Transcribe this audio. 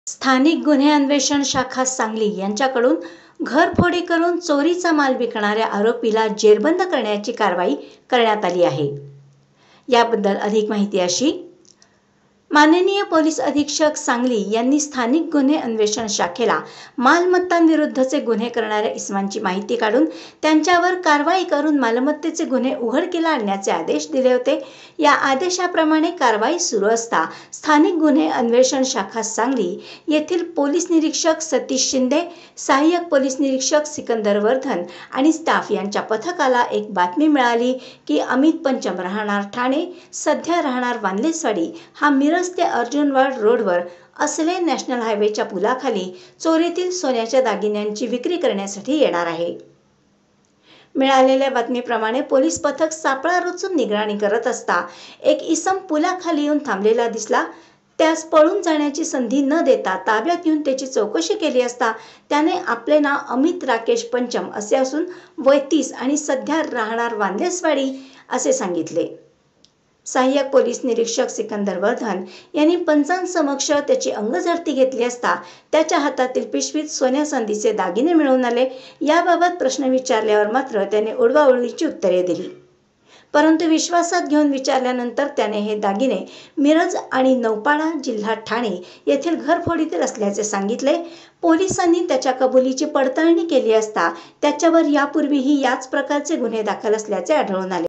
स्थानिक गुन्हे अन्वेषण शाखा सांगली यांच्याकडून घरफोडी करून चोरीचा माल विकणाऱ्या आरोपीला जेरबंद करण्याची कारवाई करण्यात आली आहे। याबद्दल अधिक माहिती अशी। माननीय पोलीस अधीक्षक सांगली यांनी स्थानिक गुन्हे अन्वेषण शाखेला मालमत्तांविरुद्धचे गुन्हे करणाऱ्या इसमांची माहिती काढून त्यांच्यावर कारवाई करून मालमत्तेचे गुन्हे उघडकीला आणण्याचे आदेश दिले होते। या आदेशाप्रमाणे कारवाई सुरू असता स्थानिक गुन्हे अन्वेषण शाखा सांगली येथील पोलीस निरीक्षक सतीश शिंदे, सहाय्यक पोलीस निरीक्षक सिकंदर वर्धन आणि स्टाफ यांच्या पथकाला एक बातमी मिळाली की अमित पंचम राहणार ठाणे, सध्या राहणार वानलेसवाडी हा मिरज ते अर्जुनवाड रोडवर असले नॅशनल हायवेच्या पुलाखाली चोरीतील सोन्याच्या दागिन्यांची विक्री करण्यासाठी येणार आहे। मिळालेल्या बातमीप्रमाणे पोलीस पथक सापळा रचून निगराणी करत असता एक इसम पुलाखाली येऊन थांबलेला दिसला। त्यास पळून जाण्याची संधी न देता ताब्यात घेऊन त्याची चौकशी केली असता त्याने आपले नाव अमित राकेश पंचम असे असून वय 30 आणि सध्या राहणार वानलेसवाडी असे सांगितले। सहाय्यक पोलीस निरीक्षक सिकंदर वर्धन यांनी पंचांसमक्ष त्याची अंगझडती घेतली असता त्याच्या हातातील पिशवीत सोन्या चांदीचे दागिने मिळून आले। याबाबत प्रश्न विचारल्यावर मात्र त्याने उडवाउडवीची उत्तरे दिली, परंतु विश्वासात घेऊन विचारल्यानंतर त्याने हे दागिने मिरज आणि नौपाडा जिल्हा ठाणे येथील घरफोडीतील असल्याचे सांगितले। पोलिसांनी त्याच्या कबुलीची पडताळणी केली असता त्याच्यावर यापूर्वीही याच प्रकारचे गुन्हे दाखल असल्याचे आढळून आले।